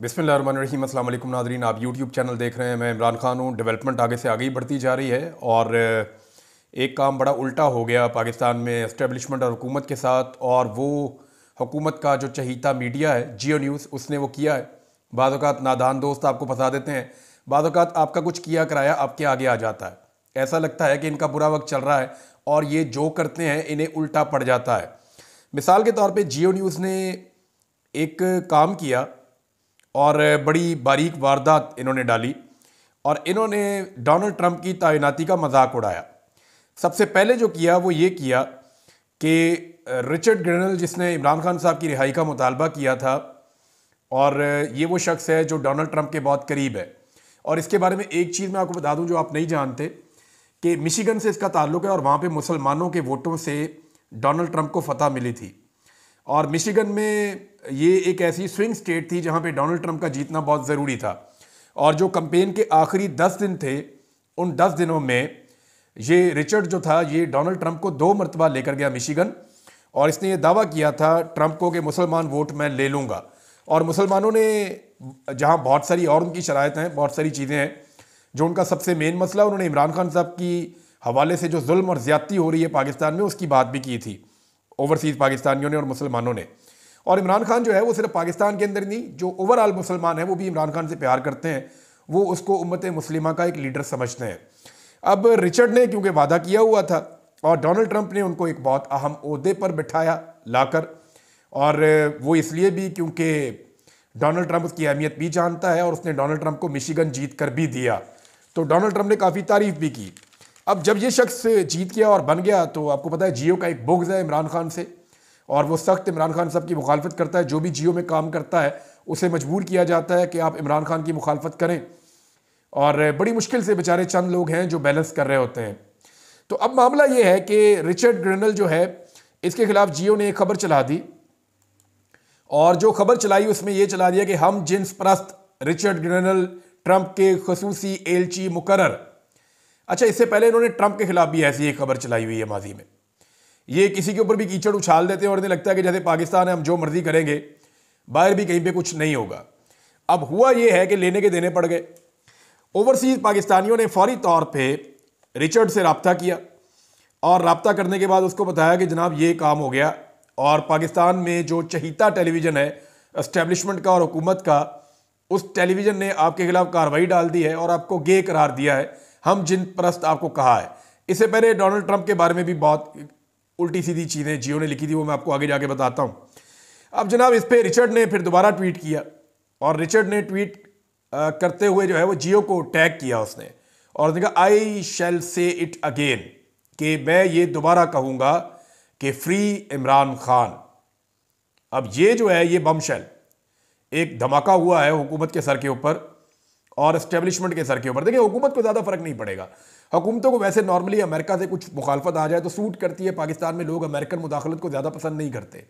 बिस्मिल्लाहिर्रहमानिर्रहीम। अस्सलाम वालेकुम नाज़रीन, आप यूट्यूब चैनल देख रहे हैं। मैं इमरान खान हूँ। डेवलपमेंट आगे से आगे ही बढ़ती जा रही है और एक काम बड़ा उल्टा हो गया पाकिस्तान में एस्टेब्लिशमेंट और हुकूमत के साथ, और वो हुकूमत का जो चहीता मीडिया है जियो न्यूज़, उसने वो किया है। बाज़ औक़ात नादान दोस्त आपको फंसा देते हैं, बाज़ औक़ात आपका कुछ किया कराया आपके आगे आ जाता है। ऐसा लगता है कि इनका बुरा वक्त चल रहा है और ये जो करते हैं इन्हें उल्टा पड़ जाता है। मिसाल के तौर पे जियो न्यूज़ ने एक काम किया और बड़ी बारीक वारदात इन्होंने डाली और इन्होंने डोनाल्ड ट्रंप की तैनाती का मजाक उड़ाया। सबसे पहले जो किया वो ये किया कि रिचर्ड ग्रेनल, जिसने इमरान खान साहब की रिहाई का मुतालबा किया था, और ये वो शख्स है जो डोनाल्ड ट्रंप के बहुत करीब है। और इसके बारे में एक चीज़ मैं आपको बता दूं जो आप नहीं जानते, कि मिशिगन से इसका ताल्लुक है और वहाँ पे मुसलमानों के वोटों से डोनाल्ड ट्रंप को फतह मिली थी। और मिशिगन में ये एक ऐसी स्विंग स्टेट थी जहाँ पे डोनाल्ड ट्रंप का जीतना बहुत ज़रूरी था। और जो कैंपेन के आखिरी 10 दिन थे, उन 10 दिनों में ये रिचर्ड जो था ये डोनाल्ड ट्रंप को 2 मरतबा लेकर गया मिशिगन, और इसने ये दावा किया था ट्रंप को कि मुसलमान वोट मैं ले लूँगा। और मुसलमानों ने, जहाँ बहुत सारी और उनकी शराइत हैं, बहुत सारी चीज़ें हैं, जो उनका सबसे मेन मसला, उन्होंने इमरान खान साहब की हवाले से जो जुल्म और ज़्यादती हो रही है पाकिस्तान में, उसकी बात भी की थी ओवरसीज़ पाकिस्तानियों ने और मुसलमानों ने। और इमरान खान जो है वो सिर्फ पाकिस्तान के अंदर नहीं, जो ओवरऑल मुसलमान है वो भी इमरान खान से प्यार करते हैं, वो उसको उम्मत मुस्लिमा का एक लीडर समझते हैं। अब रिचर्ड ने क्योंकि वादा किया हुआ था और डोनाल्ड ट्रंप ने उनको एक बहुत अहम ओहदे पर बिठाया लाकर, और वो इसलिए भी क्योंकि डोनाल्ड ट्रंप उसकी अहमियत भी जानता है और उसने डोनाल्ड ट्रंप को मिशिगन जीत कर भी दिया, तो डोनाल्ड ट्रंप ने काफ़ी तारीफ भी की। अब जब ये शख्स जीत गया और बन गया, तो आपको पता है जियो का एक बुग़्ज़ है इमरान खान से, और वो सख्त इमरान खान साहब की मुखालफत करता है। जो भी जियो में काम करता है उसे मजबूर किया जाता है कि आप इमरान खान की मुखालफत करें, और बड़ी मुश्किल से बेचारे चंद लोग हैं जो बैलेंस कर रहे होते हैं। तो अब मामला ये है कि रिचर्ड ग्रेनल जो है, इसके खिलाफ जियो ने एक खबर चला दी, और जो खबर चलाई उसमें यह चला दिया कि हम जिन्स परस्त रिचर्ड ग्रेनल ट्रंप के खसूसी एलची मुकर्रर। अच्छा, इससे पहले इन्होंने ट्रंप के खिलाफ भी ऐसी एक खबर चलाई हुई है माजी में। ये किसी के ऊपर भी कीचड़ उछाल देते हैं और इन्हें लगता है कि जैसे पाकिस्तान है, हम जो मर्जी करेंगे, बाहर भी कहीं पे कुछ नहीं होगा। अब हुआ ये है कि लेने के देने पड़ गए। ओवरसीज़ पाकिस्तानियों ने फौरी तौर पे रिचर्ड से रब्ता किया, और रब्ता करने के बाद उसको बताया कि जनाब ये काम हो गया, और पाकिस्तान में जो चहीता टेलीविज़न है एस्टेब्लिशमेंट का और हुकूमत का, उस टेलीविज़न ने आपके खिलाफ कार्रवाई डाल दी है और आपको गे करार दिया है, हम जिन परस्त आपको कहा है। इससे पहले डोनाल्ड ट्रंप के बारे में भी बहुत उल्टी सीधी चीज़ें जियो ने लिखी थी, वो मैं आपको आगे जाके बताता हूँ। अब जनाब इस पर रिचर्ड ने फिर दोबारा ट्वीट किया, और रिचर्ड ने ट्वीट करते हुए जो है वो जियो को टैग किया उसने, और उसने कहा आई शैल से इट अगेन, कि मैं ये दोबारा कहूँगा कि फ्री इमरान खान। अब ये जो है ये बमशेल एक धमाका हुआ है हुकूमत के सर के ऊपर और एस्टेब्लिशमेंट के सर के ऊपर। देखिए, हुकूमत को ज़्यादा फर्क नहीं पड़ेगा। हुकूमतों को वैसे नॉर्मली अमेरिका से कुछ मुखालफत आ जाए तो सूट करती है। पाकिस्तान में लोग अमेरिकन मुदाखलत को ज़्यादा पसंद नहीं करते,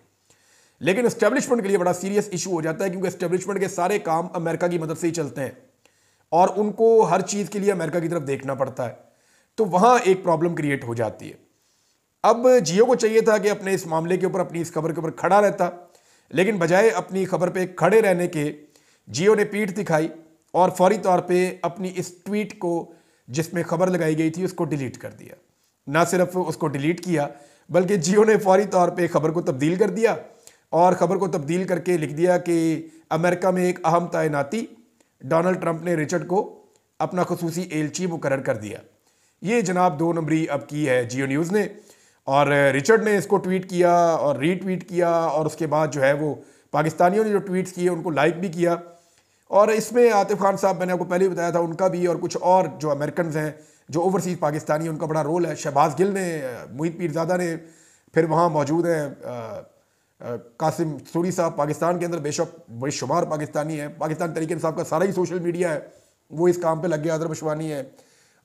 लेकिन एस्टेब्लिशमेंट के लिए बड़ा सीरियस इशू हो जाता है, क्योंकि एस्टेब्लिशमेंट के सारे काम अमेरिका की मदद से ही चलते हैं और उनको हर चीज़ के लिए अमेरिका की तरफ देखना पड़ता है, तो वहाँ एक प्रॉब्लम क्रिएट हो जाती है। अब जियो को चाहिए था कि अपने इस मामले के ऊपर, अपनी इस खबर के ऊपर खड़ा रहता, लेकिन बजाय अपनी खबर पे खड़े रहने के जियो ने पीठ दिखाई और फौरी तौर पे अपनी इस ट्वीट को, जिसमें खबर लगाई गई थी, उसको डिलीट कर दिया। ना सिर्फ उसको डिलीट किया, बल्कि जियो ने फौरी तौर पे खबर को तब्दील कर दिया, और ख़बर को तब्दील करके लिख दिया कि अमेरिका में एक अहम तैनाती, डोनाल्ड ट्रंप ने रिचर्ड को अपना खसूसी एलची मुकर्रर कर दिया। ये जनाब 2 नंबरी अब की है जियो न्यूज़ ने, और रिचर्ड ने इसको ट्वीट किया और रीट्वीट किया, और उसके बाद जो है वो पाकिस्तानियों ने जो ट्वीट्स किए उनको लाइक भी किया। और इसमें आतिफ खान साहब, मैंने आपको पहले ही बताया था, उनका भी, और कुछ और जो अमेरिकन हैं जो ओवरसीज़ पाकिस्तानी, उनका बड़ा रोल है। शहबाज गिल ने, मोहित पीरज़ादा ने, फिर वहाँ मौजूद हैं कासिम सूरी साहब, पाकिस्तान के अंदर बेशुमार पाकिस्तानी हैं। पाकिस्तान तरीके साहब का सारा ही सोशल मीडिया है, वो इस काम पे लग गया। अदर बशवानी है,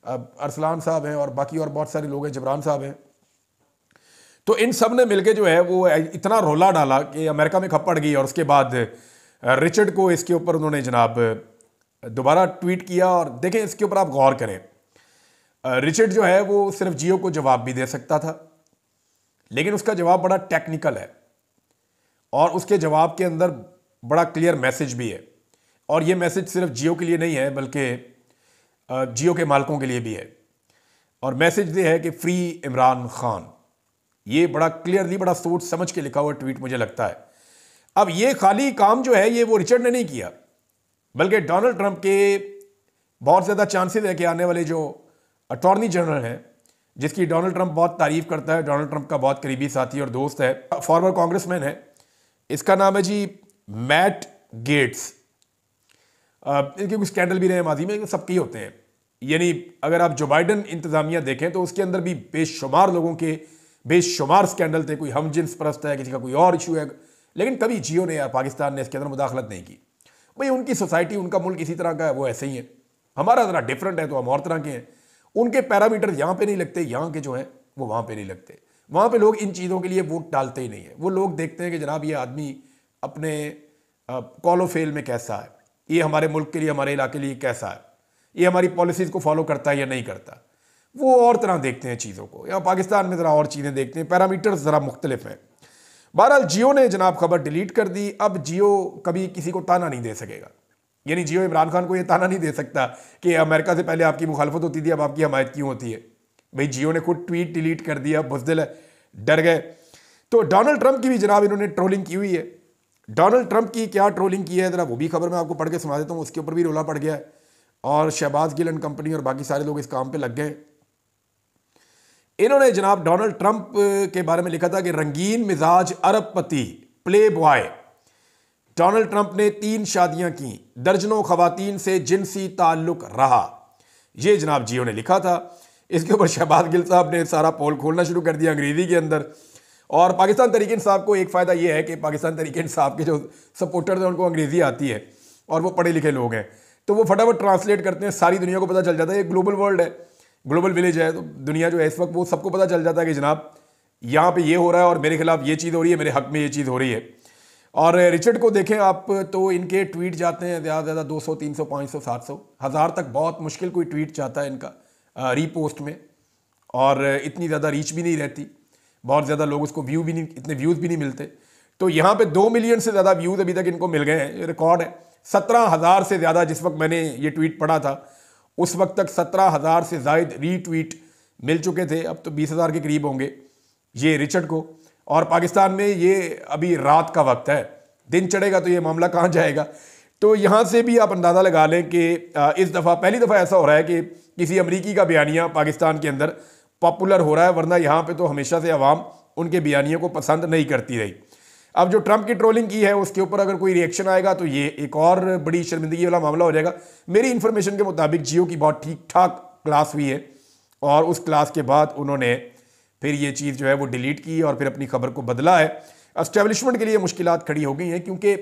अरसलान साहब हैं, और बाकी और बहुत सारे लोग हैं, जबरान साहब हैं। तो इन सब ने मिलकर जो है वो इतना रोला डाला कि अमेरिका में खप पड़ गई, और उसके बाद रिचर्ड को इसके ऊपर उन्होंने जनाब दोबारा ट्वीट किया। और देखें, इसके ऊपर आप गौर करें, रिचर्ड जो है वो सिर्फ जियो को जवाब भी दे सकता था, लेकिन उसका जवाब बड़ा टेक्निकल है और उसके जवाब के अंदर बड़ा क्लियर मैसेज भी है। और ये मैसेज सिर्फ जियो के लिए नहीं है बल्कि जियो के मालिकों के लिए भी है। और मैसेज ये है कि फ्री इमरान खान। ये बड़ा क्लियरली, बड़ा सोच समझ के लिखा हुआ ट्वीट मुझे लगता है। अब ये खाली काम जो है ये वो रिचर्ड ने नहीं किया, बल्कि डोनाल्ड ट्रंप के बहुत ज़्यादा चांसेस है कि आने वाले जो अटॉर्नी जनरल हैं, जिसकी डोनाल्ड ट्रंप बहुत तारीफ करता है, डोनाल्ड ट्रंप का बहुत करीबी साथी और दोस्त है, फॉर्मर कांग्रेसमैन है, इसका नाम है जी मैट गेट्स। इनके कुछ स्कैंडल भी रहे माजी में, सबके ही होते हैं। यानी अगर आप जो बाइडन इंतजामिया देखें तो उसके अंदर भी बेशुमार लोगों के बेशुमार स्कैंडल थे। कोई हम जिन्स परस्त है, किसी का कोई और इशू है, लेकिन कभी जियो ने या पाकिस्तान ने इसके अंदर मुदाखलत नहीं की। भाई उनकी सोसाइटी, उनका मुल्क इसी तरह का है, वो ऐसे ही है। हमारा ज़रा डिफरेंट है तो हम और तरह के हैं। उनके पैरामीटर यहाँ पे नहीं लगते, यहाँ के जो हैं वो वहाँ पे नहीं लगते। वहाँ पे लोग इन चीज़ों के लिए वोट डालते ही नहीं है। वो लोग देखते हैं कि जनाब ये आदमी अपने कॉलो फेल में कैसा है, ये हमारे मुल्क के लिए, हमारे इलाके के लिए कैसा है, ये हमारी पॉलिसीज़ को फॉलो करता है या नहीं करता। वो और तरह देखते हैं चीज़ों को। यहाँ पाकिस्तान में ज़रा और चीज़ें देखते हैं, पैरामीटर्स ज़रा मुख्तलिफ हैं। बहरहाल जियो ने जनाब खबर डिलीट कर दी। अब जियो कभी किसी को ताना नहीं दे सकेगा। यानी जियो इमरान खान को ये ताना नहीं दे सकता कि अमेरिका से पहले आपकी मुखालफत होती थी, अब आपकी हमायत क्यों होती है। भाई जियो ने खुद ट्वीट डिलीट कर दिया, बुज़दिल है, डर गए। तो डोनाल्ड ट्रंप की भी जनाब इन्होंने ट्रोलिंग की हुई है। डोनाल्ड ट्रंप की क्या ट्रोलिंग की है ज़रा वो भी खबर मैं आपको पढ़ के सुना देता हूँ। उसके ऊपर भी रोला पड़ गया है और शहबाज गिल एंड कंपनी और बाकी सारे लोग इस काम पे लग गए। इन्होंने जनाब डोनाल्ड ट्रंप के बारे में लिखा था कि रंगीन मिजाज अरबपति प्ले बॉय। डोनाल्ड ट्रंप ने 3 शादियां की, दर्जनों खवातीन से जिनसी ताल्लुक रहा। ये जनाब जियो ने लिखा था। इसके ऊपर शहबाज गिल साहब ने सारा पोल खोलना शुरू कर दिया अंग्रेजी के अंदर। और पाकिस्तान तहरीक इंसाफ को एक फ़ायदा यह है कि पाकिस्तान तहरीक इंसाफ के जो सपोर्टर्स हैं उनको अंग्रेजी आती है और वो पढ़े लिखे लोग हैं, तो वो फटाफट ट्रांसलेट करते हैं। सारी दुनिया को पता चल जाता है, ये ग्लोबल वर्ल्ड है, ग्लोबल विलेज है, तो दुनिया जो है इस वक्त वो सबको पता चल जाता है कि जनाब यहाँ पे ये हो रहा है और मेरे खिलाफ ये चीज़ हो रही है, मेरे हक में ये चीज़ हो रही है। और रिचर्ड को देखें आप तो इनके ट्वीट जाते हैं ज़्यादा से ज़्यादा 200, 300, 500, 700, 1000 तक बहुत मुश्किल कोई ट्वीट जाता है इनका रीपोस्ट में। और इतनी ज़्यादा रीच भी नहीं रहती, बहुत ज़्यादा लोग उसको व्यू भी नहीं, इतने व्यूज़ भी नहीं मिलते। तो यहाँ पे 2 मिलियन से ज़्यादा व्यूज़ अभी तक इनको मिल गए हैं, ये रिकॉर्ड है। 17,000 से ज़्यादा, जिस वक्त मैंने ये ट्वीट पढ़ा था उस वक्त तक 17,000 से ज़ायद रीट्वीट मिल चुके थे। अब तो 20,000 के करीब होंगे ये रिचर्ड को। और पाकिस्तान में ये अभी रात का वक्त है, दिन चढ़ेगा तो ये मामला कहाँ जाएगा। तो यहाँ से भी आप अंदाज़ा लगा लें कि इस दफ़ा पहली दफ़ा ऐसा हो रहा है कि किसी अमरीकी का बयानिया पाकिस्तान के अंदर पॉपुलर हो रहा है, वरना यहाँ पे तो हमेशा से अवाम उनके बयानियों को पसंद नहीं करती रही। अब जो ट्रंप की ट्रोलिंग की है उसके ऊपर अगर कोई रिएक्शन आएगा तो ये एक और बड़ी शर्मिंदगी वाला मामला हो जाएगा। मेरी इन्फॉर्मेशन के मुताबिक जियो की बहुत ठीक ठाक क्लास हुई है और उस क्लास के बाद उन्होंने फिर ये चीज़ जो है वो डिलीट की और फिर अपनी खबर को बदला है। एस्टेब्लिशमेंट के लिए मुश्किलात खड़ी हो गई हैं क्योंकि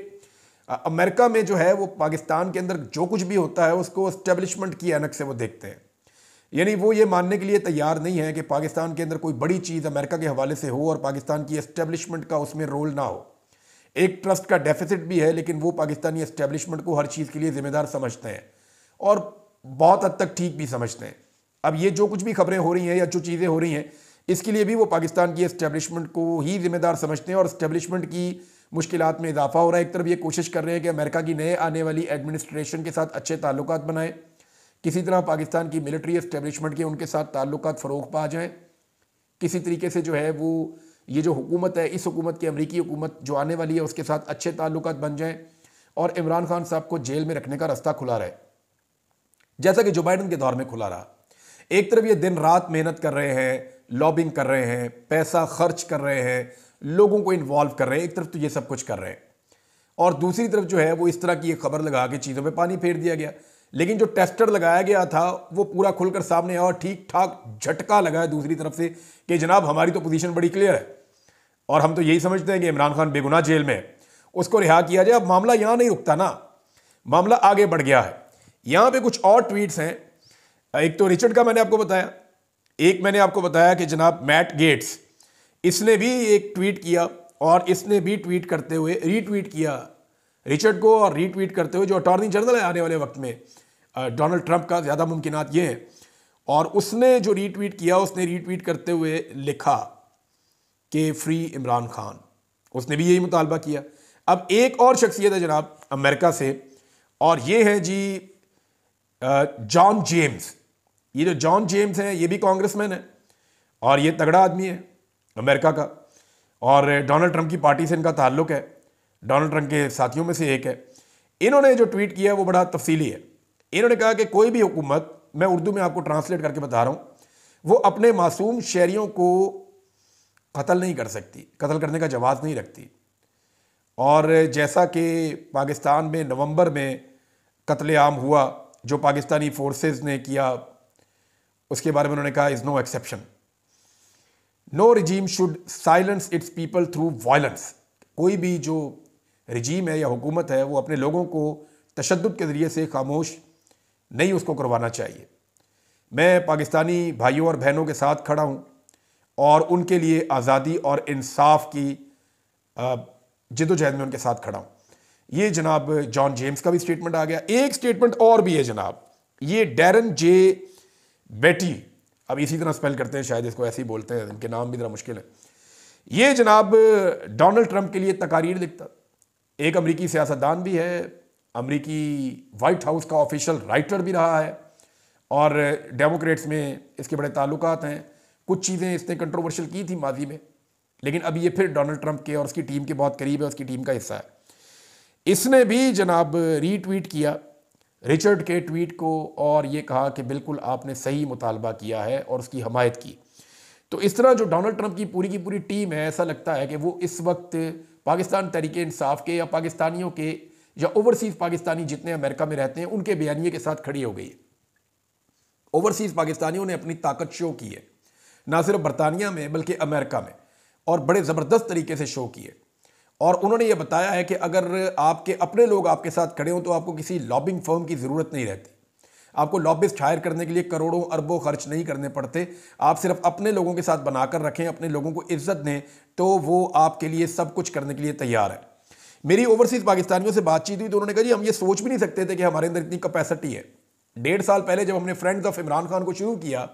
अमेरिका में जो है वो पाकिस्तान के अंदर जो कुछ भी होता है उसको एस्टेब्लिशमेंट की ऐनक से वो देखते हैं। यानी वो ये मानने के लिए तैयार नहीं है कि पाकिस्तान के अंदर कोई बड़ी चीज़ अमेरिका के हवाले से हो और पाकिस्तान की एस्टेब्लिशमेंट का उसमें रोल ना हो। एक ट्रस्ट का डेफिसिट भी है, लेकिन वो पाकिस्तानी एस्टेब्लिशमेंट को हर चीज़ के लिए जिम्मेदार समझते हैं और बहुत हद तक ठीक भी समझते हैं। अब ये जो कुछ भी खबरें हो रही हैं या जो चीज़ें हो रही हैं इसके लिए भी वो पाकिस्तान की एस्टेब्लिशमेंट को ही जिम्मेदार समझते हैं और एस्टेब्लिशमेंट की मुश्किलात में इजाफा हो रहा है। एक तरफ ये कोशिश कर रहे हैं कि अमेरिका की नए आने वाली एडमिनिस्ट्रेशन के साथ अच्छे ताल्लुकात बनाएं, किसी तरह पाकिस्तान की मिलिट्री एस्टेब्लिशमेंट के उनके साथ ताल्लुकात फ़रोग़ पा जाएं, किसी तरीके से जो है वो ये जो हुकूमत है, इस हुकूमत की अमरीकी हुकूमत जो आने वाली है उसके साथ अच्छे ताल्लुकात बन जाएं और इमरान खान साहब को जेल में रखने का रास्ता खुला रहे, जैसा कि जो बाइडन के दौर में खुला रहा। एक तरफ ये दिन रात मेहनत कर रहे हैं, लॉबिंग कर रहे हैं, पैसा खर्च कर रहे हैं, लोगों को इन्वॉल्व कर रहे हैं, एक तरफ तो ये सब कुछ कर रहे हैं और दूसरी तरफ जो है वो इस तरह की एक खबर लगा के चीज़ों पे पानी फेर दिया गया। लेकिन जो टेस्टर लगाया गया था वो पूरा खुलकर सामने आया और ठीक ठाक झटका लगा है दूसरी तरफ से कि जनाब हमारी तो पोजीशन बड़ी क्लियर है और हम तो यही समझते हैं कि इमरान खान बेगुनाह जेल में है, उसको रिहा किया जाए। अब मामला यहाँ नहीं रुकता ना, मामला आगे बढ़ गया है। यहाँ पे कुछ और ट्वीट्स हैं। एक तो रिचर्ड का मैंने आपको बताया, एक मैंने आपको बताया कि जनाब मैट गेट्स, इसने भी एक ट्वीट किया और इसने भी ट्वीट करते हुए रीट्वीट किया रिचर्ड को और रीट्वीट करते हुए जो अटॉर्नी जनरल है आने वाले वक्त में डोनाल्ड ट्रंप का, ज़्यादा मुमकिनात ये है। और उसने जो रीट्वीट किया उसने रीट्वीट करते हुए लिखा कि फ्री इमरान खान, उसने भी यही मुतालबा किया। अब एक और शख्सियत है जनाब अमेरिका से, और ये है जी जॉन जेम्स। ये जो जॉन जेम्स हैं ये भी कांग्रेसमैन है और ये तगड़ा आदमी है अमेरिका का, और डोनाल्ड ट्रंप की पार्टी से इनका ताल्लुक है, डोनाल्ड ट्रंप के साथियों में से एक है। इन्होंने जो ट्वीट किया है वो बड़ा तफसीली है। इन्होंने कहा कि कोई भी हुकूमत, मैं उर्दू में आपको ट्रांसलेट करके बता रहा हूँ, वो अपने मासूम शहरियों को कत्ल नहीं कर सकती, कत्ल करने का जवाज़ नहीं रखती। और जैसा कि पाकिस्तान में नवंबर में कत्लेआम हुआ जो पाकिस्तानी फोर्सेस ने किया, उसके बारे में उन्होंने कहा is no exception, no regime should silence its people through violence. कोई भी जो रिजीम है या हुकूमत है वो अपने लोगों को तशद्दुद के ज़रिए से खामोश नहीं उसको करवाना चाहिए। मैं पाकिस्तानी भाइयों और बहनों के साथ खड़ा हूँ और उनके लिए आज़ादी और इंसाफ की जिद्दोजहद में उनके साथ खड़ा हूँ। ये जनाब जॉन जेम्स का भी स्टेटमेंट आ गया। एक स्टेटमेंट और भी है जनाब, ये डैरन जे बेटी, अब इसी तरह स्पेल करते हैं, शायद इसको ऐसे ही बोलते हैं, इनके नाम भी ज़रा मुश्किल है। ये जनाब डोनाल्ड ट्रंप के लिए तकारीर लिखता, एक अमरीकी सियासतदान भी है, अमरीकी वाइट हाउस का ऑफिशियल राइटर भी रहा है और डेमोक्रेट्स में इसके बड़े ताल्लुकात हैं। कुछ चीज़ें इसने कंट्रोवर्शियल की थी माजी में, लेकिन अब ये फिर डोनाल्ड ट्रंप के और उसकी टीम के बहुत करीब है, उसकी टीम का हिस्सा है। इसने भी जनाब रीट्वीट किया रिचर्ड के ट्वीट को और ये कहा कि बिल्कुल आपने सही मुतालबा किया है और उसकी हमायत की। तो इस तरह जो डोनाल्ड ट्रंप की पूरी टीम है, ऐसा लगता है कि वो इस वक्त पाकिस्तान तहरीक इंसाफ के या पाकिस्तानियों के या ओवरसीज़ पाकिस्तानी जितने अमेरिका में रहते हैं उनके बयानिए के साथ खड़ी हो गई है। ओवरसीज़ पाकिस्तानियों ने अपनी ताकत शो की है, ना सिर्फ बरतानिया में बल्कि अमेरिका में, और बड़े ज़बरदस्त तरीके से शो की है। और उन्होंने ये बताया है कि अगर आपके अपने लोग आपके साथ खड़े हों तो आपको किसी लॉबिंग फर्म की ज़रूरत नहीं रहती, आपको लॉबिस्ट हायर करने के लिए करोड़ों अरबों खर्च नहीं करने पड़ते। आप सिर्फ अपने लोगों के साथ बनाकर रखें, अपने लोगों को इज्जत दें, तो वो आपके लिए सब कुछ करने के लिए तैयार है। मेरी ओवरसीज़ पाकिस्तानियों से बातचीत हुई तो उन्होंने कहा जी हम ये सोच भी नहीं सकते थे कि हमारे अंदर इतनी कैपेसिटी है। 1.5 साल पहले जब हमने फ्रेंड्स ऑफ इमरान खान को शुरू किया,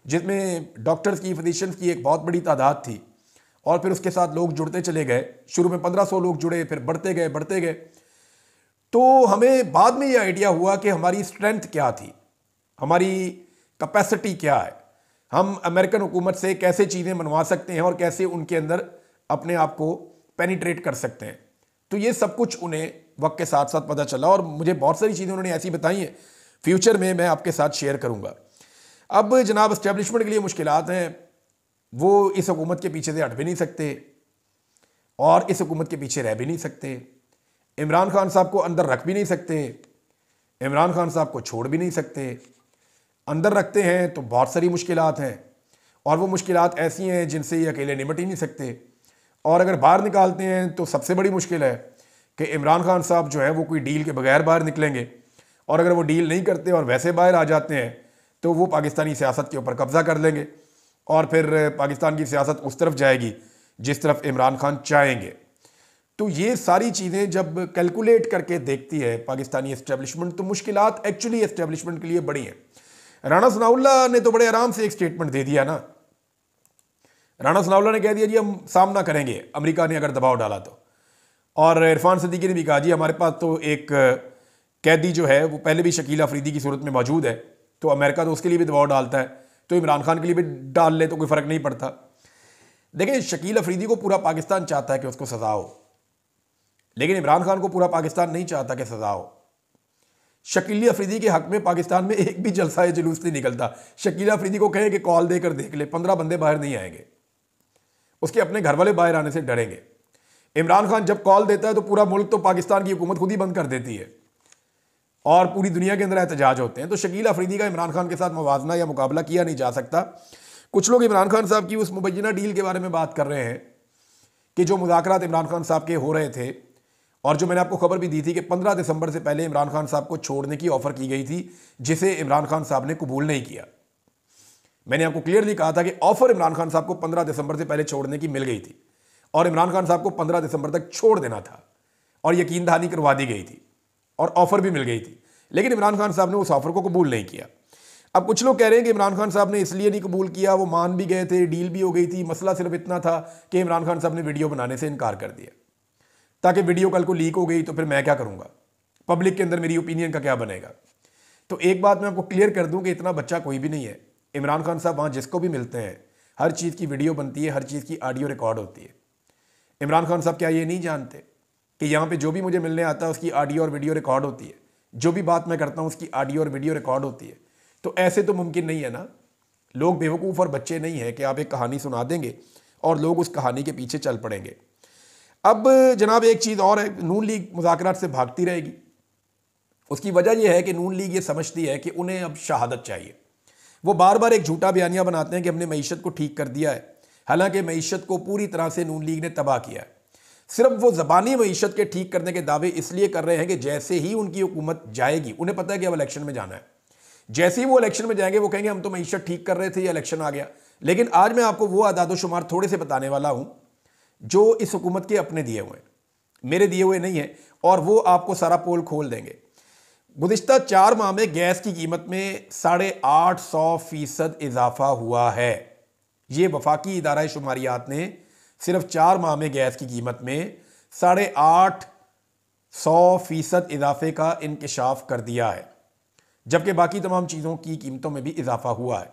जिसमें डॉक्टर्स की, फिजिशियंस की एक बहुत बड़ी तादाद थी, और फिर उसके साथ लोग जुड़ते चले गए। शुरू में 1500 लोग जुड़े, फिर बढ़ते गए, तो हमें बाद में ये आइडिया हुआ कि हमारी स्ट्रेंथ क्या थी, हमारी कैपेसिटी क्या है, हम अमेरिकन हुकूमत से कैसे चीज़ें मनवा सकते हैं और कैसे उनके अंदर अपने आप को पेनिट्रेट कर सकते हैं। तो ये सब कुछ उन्हें वक्त के साथ साथ पता चला और मुझे बहुत सारी चीज़ें उन्होंने ऐसी बताई हैं, फ्यूचर में मैं आपके साथ शेयर करूँगा। अब जनाब इस्टेब्लिशमेंट के लिए मुश्किलात हैं, वो इस हुकूमत के पीछे से हट भी नहीं सकते और इस हुकूमत के पीछे रह भी नहीं सकते। इमरान खान साहब को अंदर रख भी नहीं सकते, इमरान खान साहब को छोड़ भी नहीं सकते। अंदर रखते हैं तो बहुत सारी मुश्किलात हैं और वो मुश्किलात ऐसी हैं जिनसे ये अकेले निपट ही नहीं सकते, और अगर बाहर निकालते हैं तो सबसे बड़ी मुश्किल है कि इमरान खान साहब जो है वो कोई डील के बगैर बाहर निकलेंगे, और अगर वो डील नहीं करते और वैसे बाहर आ जाते हैं तो वो पाकिस्तानी सियासत के ऊपर कब्ज़ा कर लेंगे और फिर पाकिस्तान की सियासत उस तरफ जाएगी जिस तरफ इमरान खान चाहेंगे। तो ये सारी चीज़ें जब कैलकुलेट करके देखती है पाकिस्तानी इस्टेब्लिशमेंट तो मुश्किलात एक्चुअली इस्टेब्लिशमेंट के लिए बड़ी हैं। राणा सनाउल्लाह ने तो बड़े आराम से एक स्टेटमेंट दे दिया ना, राणा सनाउल्लाह ने कह दिया जी हम सामना करेंगे अमेरिका ने अगर दबाव डाला तो, और इरफान सिद्दीकी ने भी कहा जी हमारे पास तो एक कैदी जो है वो पहले भी शकील अफरीदी की सूरत में मौजूद है, तो अमेरिका तो उसके लिए भी दबाव डालता है, तो इमरान खान के लिए भी डाल ले तो कोई फ़र्क नहीं पड़ता। देखिए शकील अफरीदी को पूरा पाकिस्तान चाहता है कि उसको सज़ा हो, लेकिन इमरान खान को पूरा पाकिस्तान नहीं चाहता कि सज़ा हो। शकील अफरीदी के हक में पाकिस्तान में एक भी जलसा या जुलूस नहीं निकलता। शकील अफरीदी को कहें कि कॉल देकर देख ले, 15 बंदे बाहर नहीं आएंगे, उसके अपने घर वाले बाहर आने से डरेंगे। इमरान खान जब कॉल देता है तो पूरा मुल्क तो पाकिस्तान की हुकूमत खुद ही बंद कर देती है और पूरी दुनिया के अंदर एहतजाज होते हैं। तो शकील अफरीदी का इमरान खान के साथ मुवाजना या मुकाबला किया नहीं जा सकता। कुछ लोग इमरान खान साहब की उस मुबैना डील के बारे में बात कर रहे हैं कि जो मुज़ाकरात इमरान खान साहब के हो रहे थे, और जो मैंने आपको खबर भी दी थी कि 15 दिसंबर से पहले इमरान खान साहब को छोड़ने की ऑफ़र की गई थी, जिसे इमरान खान साहब ने कबूल नहीं किया। मैंने आपको क्लियरली कहा था कि ऑफ़र इमरान खान साहब को 15 दिसंबर से पहले छोड़ने की मिल गई थी और इमरान खान साहब को 15 दिसंबर तक छोड़ देना था और यकीन दहानी करवा दी गई थी और ऑफ़र भी मिल गई थी, लेकिन इमरान खान साहब ने उस ऑफ़र को कबूल नहीं किया। अब कुछ लोग कह रहे हैं कि इमरान खान साहब ने इसलिए नहीं कबूल किया, वो मान भी गए थे, डील भी हो गई थी, मसला सिर्फ इतना था कि इमरान खान साहब ने वीडियो बनाने से इनकार कर दिया, ताकि वीडियो कल को लीक हो गई तो फिर मैं क्या करूँगा, पब्लिक के अंदर मेरी ओपिनियन का क्या बनेगा। तो एक बात मैं आपको क्लियर कर दूं कि इतना बच्चा कोई भी नहीं है। इमरान खान साहब वहाँ जिसको भी मिलते हैं हर चीज़ की वीडियो बनती है, हर चीज़ की ऑडियो रिकॉर्ड होती है। इमरान खान साहब क्या ये नहीं जानते कि यहाँ पे जो भी मुझे मिलने आता है उसकी ऑडियो और वीडियो रिकॉर्ड होती है, जो भी बात मैं करता हूँ उसकी ऑडियो और वीडियो रिकॉर्ड होती है। तो ऐसे तो मुमकिन नहीं है ना, लोग बेवकूफ़ और बच्चे नहीं हैं कि आप एक कहानी सुना देंगे और लोग उस कहानी के पीछे चल पड़ेंगे। अब जनाब एक चीज़ और है, नून लीग मुज़ाकरात से भागती रहेगी। उसकी वजह यह है कि नून लीग ये समझती है कि उन्हें अब शहादत चाहिए। वो बार बार एक झूठा बयानिया बनाते हैं कि हमने मईशत को ठीक कर दिया है, हालांकि मईशत को पूरी तरह से नून लीग ने तबाह किया है। सिर्फ वो ज़बानी मईशत के ठीक करने के दावे इसलिए कर रहे हैं कि जैसे ही उनकी हुकूमत जाएगी, उन्हें पता है कि अब इलेक्शन में जाना है, जैसे ही वो इलेक्शन में जाएंगे वो कहेंगे हम तो मईशत ठीक कर रहे थे, ये इलेक्शन आ गया। लेकिन आज मैं आपको वो आदादोशुमार थोड़े से बताने वाला हूं जो इस हुकूमत के अपने दिए हुए हैं, मेरे दिए हुए नहीं है, और वो आपको सारा पोल खोल देंगे। गुज़िश्ता 4 माह में गैस की कीमत में 850% इजाफा हुआ है। ये वफाकी इदारा शुमारियात ने सिर्फ 4 माह में गैस की कीमत में 850% इजाफे का इंकशाफ कर दिया है, जबकि बाकी तमाम चीज़ों की कीमतों में भी इजाफा हुआ है।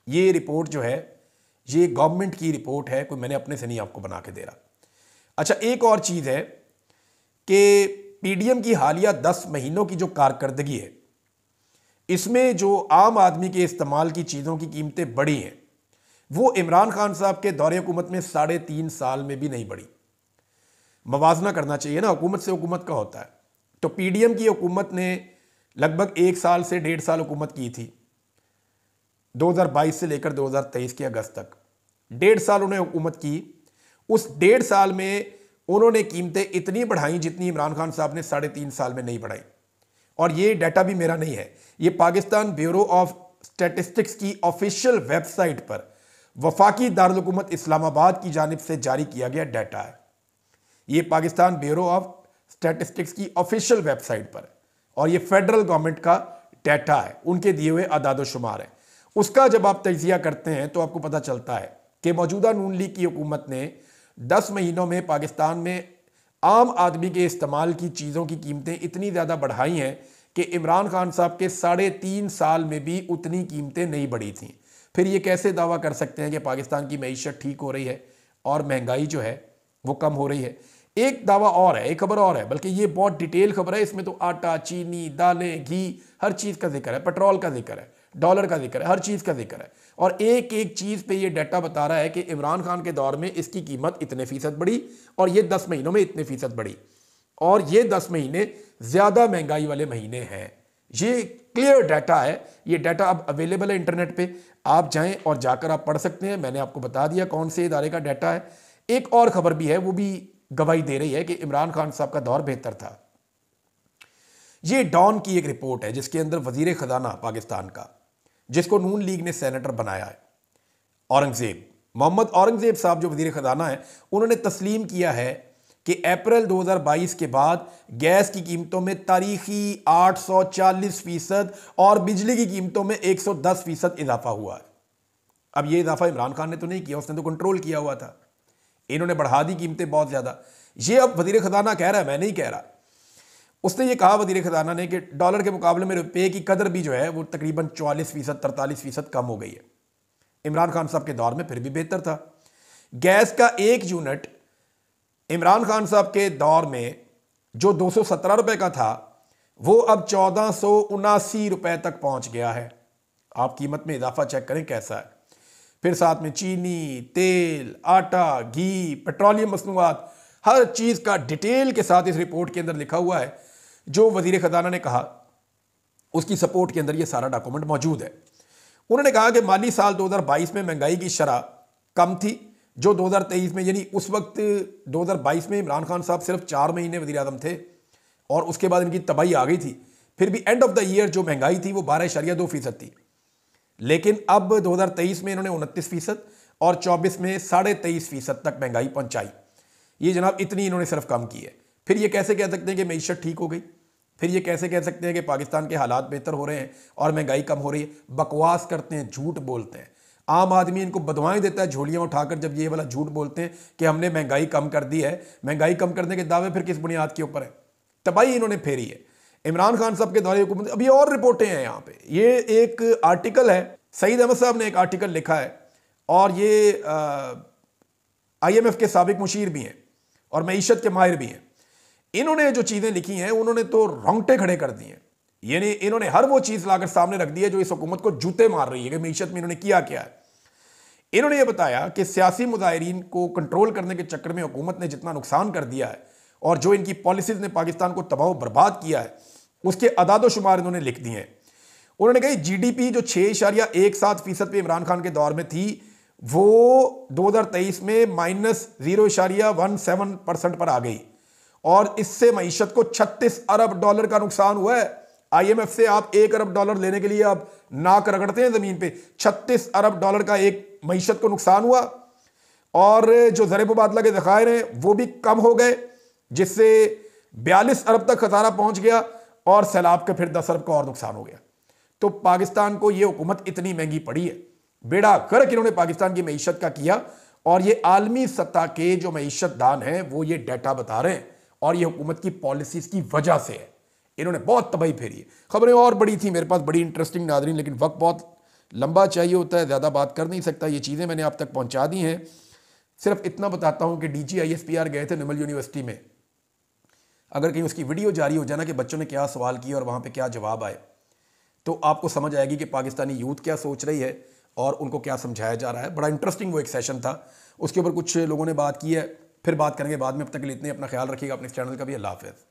ये रिपोर्ट जो है ये गवर्नमेंट की रिपोर्ट है, कोई मैंने अपने से नहीं आपको बना के दे रहा। अच्छा, एक और चीज़ है कि पीडीएम की हालिया 10 महीनों की जो कारकर्दगी है, इसमें जो आम आदमी के इस्तेमाल की चीज़ों की कीमतें बढ़ी हैं वो इमरान खान साहब के दौरे हुकूमत में 3.5 साल में भी नहीं बढ़ी। मवाजना करना चाहिए ना, हुकूमत से हुकूमत का होता है। तो पीडीएम की हुकूमत ने लगभग 1 साल से 1.5 साल हुकूमत की थी, 2022 से लेकर 2023 के अगस्त तक 1.5 साल उन्होंने हुकूमत की। उस 1.5 साल में उन्होंने कीमतें इतनी बढ़ाई जितनी इमरान खान साहब ने 3.5 साल में नहीं बढ़ाई। और ये डाटा भी मेरा नहीं है, ये पाकिस्तान ब्यूरो ऑफ स्टैटिस्टिक्स की ऑफिशियल वेबसाइट पर वफाकी दारुल हुकूमत इस्लामाबाद की जानिब से जारी किया गया डाटा है। ये पाकिस्तान ब्यूरो ऑफ स्टैटिस्टिक्स की ऑफिशियल वेबसाइट पर, और ये फेडरल गवर्नमेंट का डाटा है, उनके दिए हुए आदादोशुमार है। उसका जब आप तजिया करते हैं तो आपको पता चलता है कि मौजूदा नून लीग की हुकूमत ने 10 महीनों में पाकिस्तान में आम आदमी के इस्तेमाल की चीज़ों की कीमतें इतनी ज़्यादा बढ़ाई हैं कि इमरान खान साहब के 3.5 साल में भी उतनी कीमतें नहीं बढ़ी थीं। फिर ये कैसे दावा कर सकते हैं कि पाकिस्तान की मईशत ठीक हो रही है और महंगाई जो है वो कम हो रही है। एक दावा और है, एक खबर और है, बल्कि ये बहुत डिटेल खबर है। इसमें तो आटा, चीनी, दालें, घी, हर चीज़ का जिक्र है, पेट्रोल का जिक्र है, डॉलर का जिक्र है, हर चीज़ का जिक्र है। और एक एक चीज़ पे ये डाटा बता रहा है कि इमरान खान के दौर में इसकी कीमत इतने फीसद बढ़ी और ये 10 महीनों में इतने फीसद बढ़ी, और ये 10 महीने ज़्यादा महंगाई वाले महीने हैं। ये क्लियर डाटा है। ये डाटा अब अवेलेबल है इंटरनेट पे, आप जाएं और जाकर आप पढ़ सकते हैं। मैंने आपको बता दिया कौन से इदारे का डाटा है। एक और खबर भी है, वो भी गवाही दे रही है कि इमरान खान साहब का दौर बेहतर था। ये डॉन की एक रिपोर्ट है जिसके अंदर वजीर खजाना पाकिस्तान का, जिसको नून लीग ने सेनेटर बनाया है, औरंगजेब, मोहम्मद औरंगजेब साहब जो वजीर खजाना है, उन्होंने तस्लीम किया है कि अप्रैल 2022 के बाद गैस की कीमतों में तारीखी 840% और बिजली की कीमतों में 110% इजाफा हुआ है। अब ये इजाफा इमरान खान ने तो नहीं किया, उसने तो कंट्रोल किया हुआ था। इन्होंने बढ़ा दी कीमतें बहुत ज़्यादा। ये अब वजीर खजाना कह रहा है, मैं नहीं कह रहा। उसने ये कहा वजीर खजाना ने कि डॉलर के मुकाबले में रुपये की कदर भी जो है वो तकरीबन 44% 43% कम हो गई है। इमरान खान साहब के दौर में फिर भी बेहतर था। गैस का 1 यूनिट इमरान खान साहब के दौर में जो 217 रुपये का था वो अब 1479 रुपये तक पहुंच गया है। आप कीमत में इजाफा चेक करें कैसा है। फिर साथ में चीनी, तेल, आटा, घी, पेट्रोलियम मसनूआत, हर चीज़ का डिटेल के साथ इस रिपोर्ट के अंदर लिखा हुआ है। जो वजीर खजाना ने कहा उसकी सपोर्ट के अंदर ये सारा डॉक्यूमेंट मौजूद है। उन्होंने कहा कि माली साल 2022 में महंगाई की शरह कम थी जो 2023 में, यानी उस वक्त 2022 में इमरान खान साहब सिर्फ 4 महीने वज़ीर आज़म थे और उसके बाद इनकी तबाही आ गई थी। फिर भी एंड ऑफ द ईयर जो महंगाई थी वो 12.2% थी। लेकिन अब 2023 में इन्होंने 29% और 24 में 23.5% तक महंगाई पहुंचाई। ये जनाब इतनी इन्होंने सिर्फ कम की है। फिर ये कैसे कह सकते हैं कि मईशत ठीक हो गई? फिर ये कैसे कह सकते हैं कि पाकिस्तान के हालात बेहतर हो रहे हैं और महंगाई कम हो रही है? बकवास करते हैं, झूठ बोलते हैं। आम आदमी इनको बदवाएं देता है झोलियां उठाकर जब ये वाला झूठ बोलते हैं कि हमने महंगाई कम कर दी है। महंगाई कम करने के दावे फिर किस बुनियाद के ऊपर है? तबाही इन्होंने फेरी है। इमरान खान साहब के दौरे हुकूमत, अभी और रिपोर्टें हैं यहाँ पे। ये एक आर्टिकल है, सईद अहमद साहब ने एक आर्टिकल लिखा है, और ये IMF के साबिक मुशीर भी हैं और मईशत के माहिर भी हैं। इन्होंने जो चीज़ें लिखी हैं उन्होंने तो रोंगटे खड़े कर दिए हैं। यानी इन्होंने हर वो चीज़ लाकर सामने रख दी है जो इस हुकूमत को जूते मार रही है कि मईशत में इन्होंने किया क्या है। इन्होंने ये बताया कि सियासी मुजाहिरीन को कंट्रोल करने के चक्कर में हुकूमत ने जितना नुकसान कर दिया है और जो इनकी पॉलिसीज़ ने पाकिस्तान को तबाह बर्बाद किया है, उसके अदाद-ओ-शुमार इन्होंने लिख दिए हैं। उन्होंने कहा GDP जो 6.17% पे इमरान खान के दौर में थी, वो 2023 में -0.17% पर आ गई, और इससे मईशत को $36 अरब का नुकसान हुआ है। IMF से आप $1 अरब लेने के लिए आप नाक रगड़ते हैं ज़मीन पे। $36 अरब का एक मईशत को नुकसान हुआ, और जो ज़र मुबादला के ज़खायर हैं वो भी कम हो गए, जिससे 42 अरब तक खसारा पहुंच गया, और सैलाब के फिर 10 अरब का और नुकसान हो गया। तो पाकिस्तान को ये हुकूमत इतनी महंगी पड़ी है, बेड़ा गर्क इन्होंने पाकिस्तान की मईशत का किया, और ये आलमी सतह के जो मईशतदान हैं वो ये डाटा बता रहे हैं, और ये हुकूमत की पॉलिसीज की वजह से है। इन्होंने बहुत तबाही फेरी है। खबरें और बड़ी थी मेरे पास, बड़ी इंटरेस्टिंग नादरीन, लेकिन वक्त बहुत लंबा चाहिए होता है, ज़्यादा बात कर नहीं सकता। ये चीज़ें मैंने आप तक पहुंचा दी हैं। सिर्फ इतना बताता हूं कि DG ISPR गए थे निमल यूनिवर्सिटी में। अगर कहीं उसकी वीडियो जारी हो जाए ना कि बच्चों ने क्या सवाल किए और वहाँ पे क्या जवाब आए, तो आपको समझ आएगी कि पाकिस्तानी यूथ क्या सोच रही है और उनको क्या समझाया जा रहा है। बड़ा इंटरेस्टिंग वो एक सेशन था, उसके ऊपर कुछ लोगों ने बात की है, फिर बात करेंगे बाद में। अब तक के लिए इतने, अपना ख्याल रखिएगा, अपने इस चैनल का भी। अल्लाह हाफ़िज़।